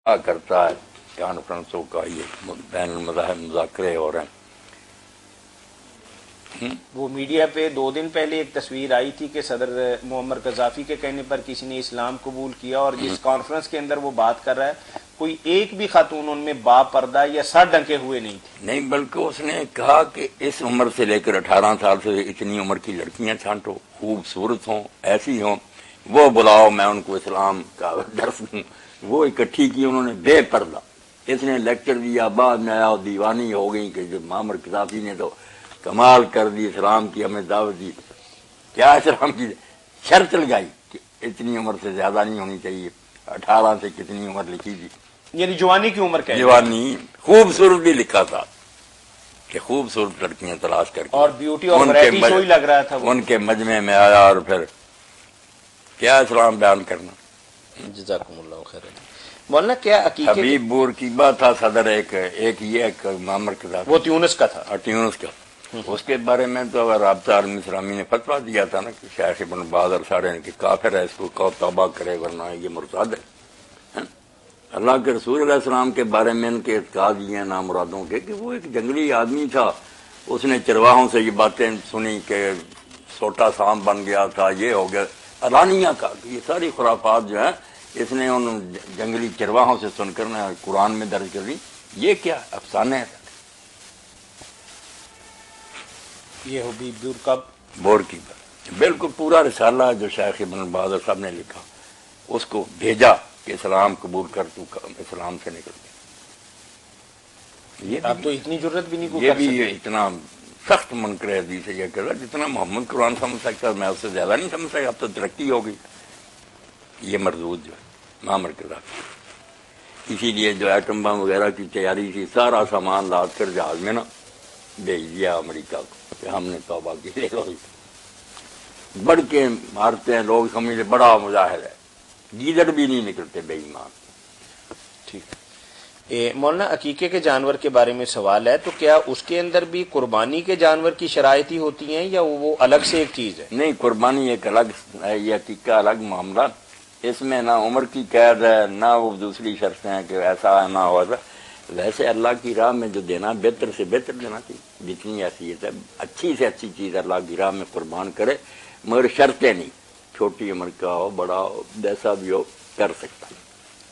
کرتا ہے کانفرنسوں کا یہ بین المذاہب مذاکرے ہو رہے ہیں. وہ میڈیا پہ 2 دن پہلے ایک تصویر آئی تھی کہ صدر معمر قذافی کے کہنے پر کسی نے اسلام قبول کیا، اور جس کانفرنس کے اندر وہ بات کر رہا ہے کوئی ایک بھی خاتون ان میں با پردہ یا سر ڈنکے ہوئے نہیں تھے. نہیں، بلکہ اس نے کہا کہ اس عمر سے لے کر 18 سال سے اتنی عمر کی لڑکیاں چھانٹو، خوبصورت ہوں، ایسی ہوں، وہ بلاؤ، میں ان کو اسلام کا درس دوں. وہ اکٹھی کی انہوں نے بے پردہ. اس نے لیکچر دیا، بعد میں آیا دیوانی ہو گئی کہ جو معمر قذافی نے تو کمال کر دی، اسلام کی ہمیں دعوت دی. کیا اسلام کی شرط لگائی کہ اتنی عمر سے زیادہ نہیں ہونی چاہیے، 18 سے کتنی عمر لکھی تھی، یعنی جوانی کی عمر کیا؟ جوانی. خوبصورت بھی لکھا تھا کہ خوبصورت لڑکیاں تلاش کر کے، اور بیوٹی اور ویرائٹی شو ہی لگ رہا تھا وہ. ان کے مجمع میں آیا اور پھر کیا اسلام بیان کرنا. جزاکم اللہ خیر. مولانا کیا عقیقے حبیب بورقیبہ تھا صدر، ایک یہ معمر قذافی، وہ تیونس کا تھا، ٹیونس کا. اس کے بارے میں تو اگر رابطہ عالمی اسلامی نے فتویٰ دیا تھا نا کہ شیخ ابن باز اور سارے کہ کافر ہے، اس کو توبہ کرے ورنہ یہ مرتد ہے. اللہ کے رسول علیہ السلام کے بارے میں ان کے اعتقاد یہ ہیں نامرادوں کے کہ وہ ایک جنگلی آدمی تھا، اس نے چرواہوں سے یہ باتیں سنی کہ سوٹا سام بن گیا تھا، یہ ہو گیا، علانیہ کا. یہ ساری خرافات جو ہیں اس نے ان جنگلی چرواہوں سے سن کر قرآن میں درج کر دی. یہ کیا افسانے ہیں. یہ حبیب بورقیبہ بالکل پورا رسالہ جو شیخ ابن باز صاحب نے لکھا، اس کو بھیجا کہ اسلام قبول کر، تو اسلام سے نکل گیا. اب تو اتنی ضرورت بھی نہیں. یہ بھی اتنا سخت منکر حدیث ہے یہ کہ جتنا محمد قرآن سمجھ سکتا میں اس سے زیادہ نہیں سمجھ سکتا. اب تو ترقی ہو گئی. یہ مردود جو ہے معمر قذافی، اسی لیے جو ایٹم بم وغیرہ کی تیاری تھی سارا سامان لاد کر جہاز میں نا بھیج دیا امریکہ کو کہ ہم نے توبہ کی. بڑھ کے مارتے ہیں لوگ، سمجھتے بڑا مظاہر ہے، گیدڑ بھی نہیں نکلتے بے ایمان. ٹھیک. مولانا عقیقے کے جانور کے بارے میں سوال ہے، تو کیا اس کے اندر بھی قربانی کے جانور کی شرائط ہی ہوتی ہیں یا وہ الگ سے ایک چیز ہے؟ نہیں، قربانی ایک الگ ہے، یہ عقیقہ الگ معاملہ. اس میں نہ عمر کی قید ہے نہ وہ دوسری شرطیں ہیں کہ ایسا نہ ہو ایسا. ویسے اللہ کی راہ میں جو دینا بہتر سے بہتر دینا چاہیے، جتنی حیثیت ہے اچھی سے اچھی چیز اللہ کی راہ میں قربان کرے، مگر شرطیں نہیں، چھوٹی عمر کا ہو بڑا ہو جیسا بھی ہو کر سکتا.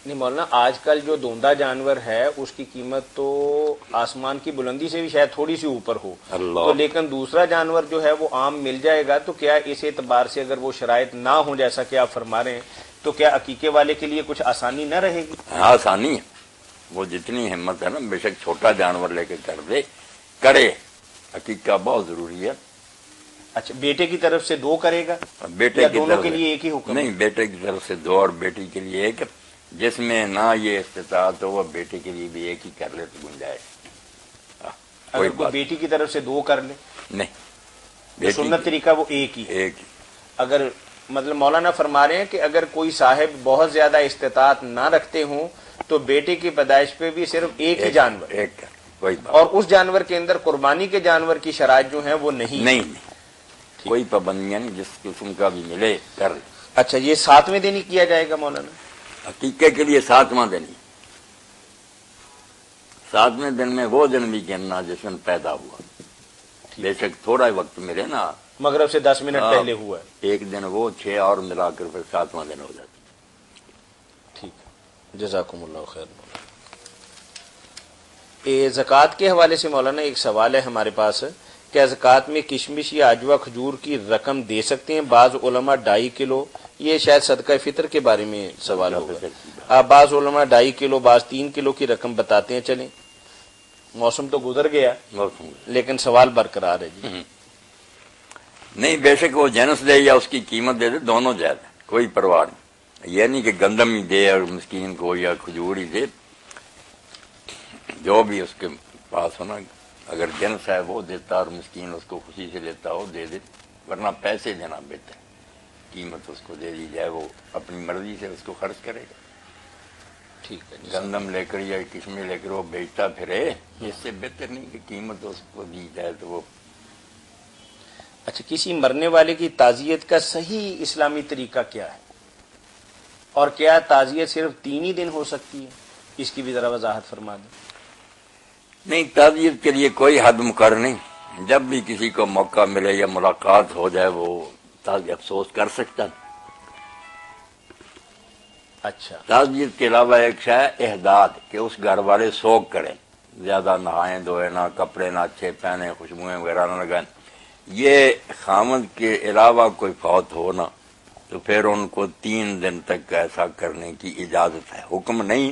نہیں مولانا، آج کل جو دوندہ جانور ہے اس کی قیمت تو آسمان کی بلندی سے بھی شاید تھوڑی سی اوپر ہو اللہ. تو لیکن دوسرا جانور جو ہے وہ عام مل جائے گا، تو کیا اس اعتبار سے اگر وہ شرائط نہ ہوں جیسا کہ آپ فرما رہے ہیں تو کیا عقیقے والے کے لیے کچھ آسانی نہ رہے گی؟ آسانی ہے، وہ جتنی ہمت ہے نا بے شک چھوٹا جانور لے کے کر دے، کرے. عقیقہ بہت ضروری ہے. اچھا، بیٹے کی طرف سے 2 کرے گا بیٹے یا کی دونوں طرف کے لیے ایک ہی حکم؟ نہیں، بیٹے کی طرف سے 2 اور بیٹی کے لیے ایک. جس میں نہ یہ استطاعت ہو وہ بیٹے کے لیے بھی ایک ہی کر لے تو گنجائش. اگر کوئی بیٹی کی طرف سے 2 کر لے؟ نہیں، سنت طریقہ وہ ایک ہی. اگر مطلب مولانا فرما رہے ہیں کہ اگر کوئی صاحب بہت زیادہ استطاعت نہ رکھتے ہوں تو بیٹے کی پیدائش پہ بھی صرف ایک ہی جانور، ایک کوئی بات. اور اس جانور کے اندر قربانی کے جانور کی شرائط جو ہیں وہ نہیں. کوئی پابندیاں نہیں، جس قسم کا بھی ملے کر. اچھا، یہ 7ویں دن ہی کیا جائے گا مولانا؟ عقیقے کے لیے 7واں دن ہی. 7ویں دن میں وہ دن بھی گننا جس دن پیدا ہوا، بے شک تھوڑا ہی وقت ملے نا، مغرب سے 10 منٹ پہلے ہوا ہے. ایک دن وہ 6 اور ملا کر پھر 7واں دن ہو جاتا. ٹھیک ہے، جزاکم اللہ خیر. زکوٰۃ کے حوالے سے مولانا ایک سوال ہے ہمارے پاس، کیا زکوٰۃ میں کشمش یا عجوہ کھجور کی رقم دے سکتے ہیں؟ بعض علماء 2.5 کلو، یہ شاید صدقہ فطر کے بارے میں سوال ہوگا. بعض علماء 2.5 کلو، بعض 3 کلو کی رقم بتاتے ہیں. چلیں، موسم تو گزر گیا لیکن سوال برقرار ہے. جی نہیں، بے شک وہ جنس دے یا اس کی قیمت دے دے، دونوں جائز ہے، کوئی پرواہ نہیں. یہ نہیں کہ گندم ہی دے اور مسکین کو یا کھجور ہی دے، جو بھی اس کے پاس ہونا. اگر جنس ہے وہ دیتا اور مسکین اس کو خوشی سے لیتا ہو دے دے، ورنہ پیسے دینا بہتر ہے. قیمت اس کو دے دی جائے، وہ اپنی مرضی سے اس کو خرچ کرے گا. ٹھیک ہے. گندم لے کر یا کشمش لے کر وہ بیچتا پھرے، اس سے بہتر نہیں کہ قیمت اس کو دی جائے تو وہ. اچھا، کسی مرنے والے کی تعزیت کا صحیح اسلامی طریقہ کیا ہے، اور کیا تعزیت صرف 3 ہی دن ہو سکتی ہے؟ اس کی بھی ذرا وضاحت فرما دیں۔ نہیں، تعزیت کے لیے کوئی حد مقرر نہیں، جب بھی کسی کو موقع ملے یا ملاقات ہو جائے وہ افسوس کر سکتا ہے۔ اچھا، تعزیت کے علاوہ ایک شے احداد، کہ اس گھر والے سوگ کریں، زیادہ نہائیں دھوئیں نہ، کپڑے نہ اچھے پہنے، خوشبوئیں وغیرہ نہ لگائیں۔ یہ خامد کے علاوہ کوئی فوت ہو نا تو پھر ان کو 3 دن تک ایسا کرنے کی اجازت ہے، حکم نہیں،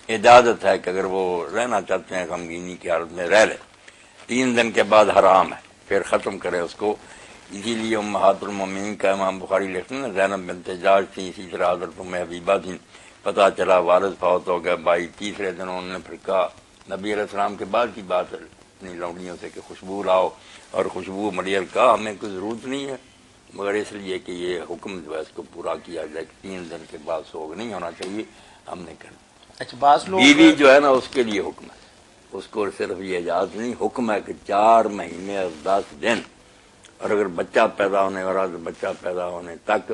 اجازت ہے کہ اگر وہ رہنا چاہتے ہیں غمگینی کی حالت میں رہ لیں۔ 3 دن کے بعد حرام ہے، پھر ختم کرے اس کو۔ اسی لیے امہات المومنین کا امام بخاری لکھتے ہیں نا، زینب بنت جاش تھی، اسی طرح حضرت ام حبیبہ تھی، پتہ چلا والد فوت ہو گیا، بھائی تیسرے دن انہوں نے پھر کہا، نبی علیہ السلام کے بعد کی بات ہے اپنی لونڈیوں سے کہ خوشبو لاؤ، اور خوشبو ملیل کا ہمیں کوئی ضرورت نہیں ہے، مگر اس لیے کہ یہ حکم جو ہے اس کو پورا کیا جائے کہ 3 دن کے بعد سوگ نہیں ہونا چاہیے، ہم نے کر دیا۔ اچھا، بعض لوگ بیوی جو ہے نا اس کے لیے حکم ہے، اس کو صرف یہ اجازت نہیں، حکم ہے کہ 4 مہینے اور 10 دن، اور اگر بچہ پیدا ہونے والا تو بچہ پیدا ہونے تک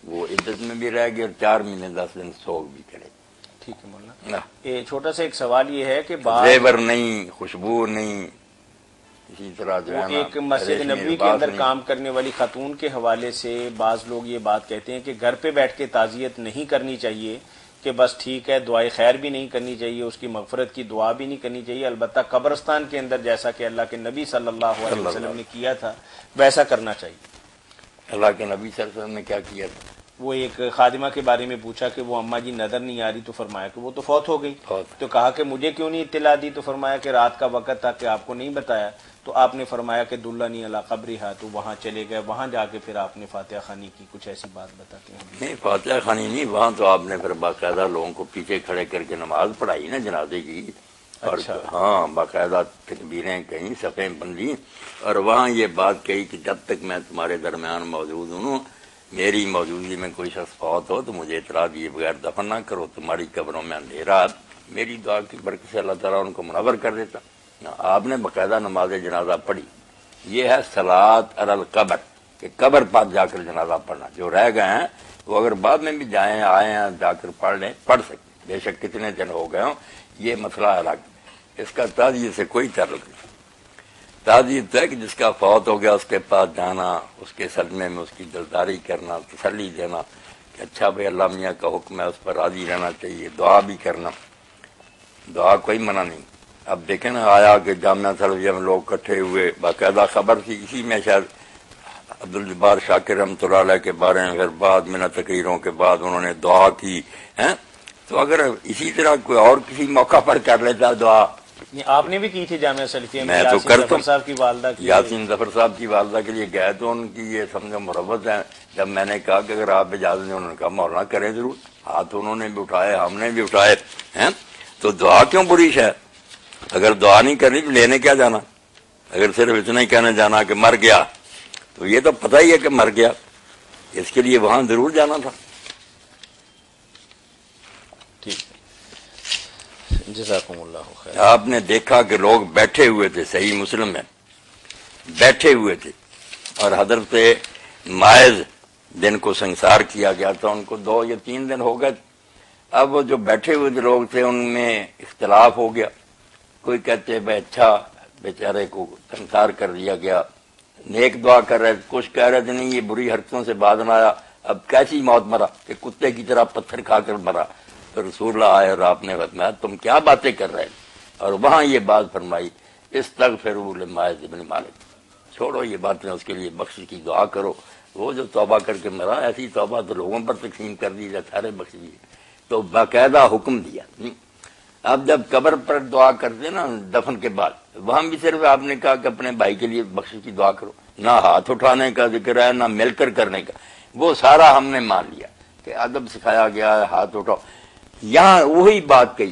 وہ عدت میں بھی رہ گی اور 4 مہینے 10 دن سوگ بھی کرے۔ ٹھیک ہے مولانا، یہ چھوٹا سا ایک سوال یہ ہے کہ زیور نہیں، خوشبو نہیں، اسی طرح جو ہے نا ایک مسجد نبوی کے اندر کام کرنے والی خاتون کے حوالے سے بعض لوگ یہ بات کہتے ہیں کہ گھر پہ بیٹھ کے تعزیت نہیں کرنی چاہیے، کہ بس ٹھیک ہے، دعائے خیر بھی نہیں کرنی چاہیے، اس کی مغفرت کی دعا بھی نہیں کرنی چاہیے، البتہ قبرستان کے اندر جیسا کہ اللہ کے نبی صلی اللہ علیہ وسلم نے کیا تھا ویسا کرنا چاہیے۔ اللہ کے نبی صلی اللہ علیہ وسلم نے کیا کیا تھا؟ وہ ایک خادمہ کے بارے میں پوچھا کہ وہ اماں جی نظر نہیں آ رہی، تو فرمایا کہ وہ تو فوت ہو گئی، تو کہا کہ مجھے کیوں نہیں اطلاع دی، تو فرمایا کہ رات کا وقت تھا کہ آپ کو نہیں بتایا، تو آپ نے فرمایا کہ دلہنی علی قبرہا، تو وہاں چلے گئے، وہاں جا کے پھر آپ نے فاتحہ خوانی کی، کچھ ایسی بات بتاتے ہیں؟ نہیں، فاتحہ خوانی نہیں، وہاں تو آپ نے پھر باقاعدہ لوگوں کو پیچھے کھڑے کر کے نماز پڑھائی نا جنازے کی، اور ہاں باقاعدہ تکبیریں کہیں، صفیں بندی، اور وہاں یہ بات کہی کہ جب تک میں تمہارے درمیان موجود ہوں، میری موجودگی میں کوئی شخص فوت ہو تو مجھے اطلاع دیے بغیر دفن نہ کرو، تمہاری قبروں میں اندھیرا، میری دعا کی برکت سے اللہ تعالیٰ ان کو منور کر دیتا۔ آپ نے باقاعدہ نماز جنازہ پڑھی، یہ ہے صلاۃ علی القبر، کہ قبر پر جا کر جنازہ پڑھنا، جو رہ گئے ہیں وہ اگر بعد میں بھی جائیں آئے ہیں جا کر پڑھ لیں، پڑھ سکتے، بے شک کتنے دن ہو گئے ہوں، یہ مسئلہ الگ، اس کا تعزیت سے کوئی تعلق نہیں۔ تعزیت ہے کہ جس کا فوت ہو گیا اس کے پاس جانا، اس کے صدمے میں اس کی دلداری کرنا، تسلی دینا کہ اچھا بھائی اللہ میاں کا حکم ہے، اس پر راضی رہنا چاہیے، دعا بھی کرنا، دعا کوئی منع نہیں۔ اب دیکھیں نا، آیا کہ جامعہ سلفیہ میں لوگ اکٹھے ہوئے، باقاعدہ خبر تھی، اسی میں شاید عبدالجبار شاکر رحمۃ اللہ علیہ کے بارے میں پھر بعد میں تقریروں کے بعد انہوں نے دعا کی ہیں، تو اگر اسی طرح کوئی اور کسی موقع پر کر لیتا دعا، آپ نے بھی کی تھی جامعہ سلفیہ میں تو کرتا ہوں، صاحب کی والدہ کی، یاسین ظفر صاحب کی والدہ کے لیے گئے تو ان کی یہ سمجھو مربت ہے، جب میں نے کہا کہ اگر آپ اجازت دیں، انہوں نے کہا مولانا کریں ضرور، ہاتھ انہوں نے بھی اٹھائے، ہم نے بھی اٹھائے ہیں، تو دعا کیوں بری ہے؟ اگر دعا نہیں کرنی تو لینے کیا جانا؟ اگر صرف اتنا ہی کہنے جانا کہ مر گیا، تو یہ تو پتہ ہی ہے کہ مر گیا، اس کے لیے وہاں ضرور جانا تھا۔ جزاکم اللہ خیر۔ آپ نے دیکھا کہ لوگ بیٹھے ہوئے تھے، صحیح مسلم میں بیٹھے ہوئے تھے، اور حضرت ماعز دن کو سنسار کیا گیا تھا، ان کو 2 یا 3 دن ہو گئے، اب وہ جو بیٹھے ہوئے لوگ تھے ان میں اختلاف ہو گیا، کوئی کہتے بھائی اچھا بیچارے کو سنسار کر دیا گیا، نیک دعا کر رہے، کچھ کہہ رہے تھے نہیں یہ بری حرکتوں سے باز نہ آیا، اب کیسی موت مرا کہ کتے کی طرح پتھر کھا کر مرا، تو رسول اللہ آئے اور آپ نے فرمایا تم کیا باتیں کر رہے، اور وہاں یہ بات فرمائی استغفروا لماعز بن مالک، چھوڑو یہ باتیں، اس کے لیے بخش کی دعا کرو، وہ جو توبہ کر کے مرا، ایسی توبہ تو لوگوں پر تقسیم کر دی جائے، سارے بخش دیے، تو باقاعدہ حکم دیا۔ اب جب قبر پر دعا کرتے نا دفن کے بعد، وہاں بھی صرف آپ نے کہا کہ اپنے بھائی کے لیے بخش کی دعا کرو، نہ ہاتھ اٹھانے کا ذکر ہے، نہ مل کر کرنے کا، وہ سارا ہم نے مان لیا کہ ادب سکھایا گیا ہے، ہاتھ اٹھاؤ، یہاں وہی بات کہی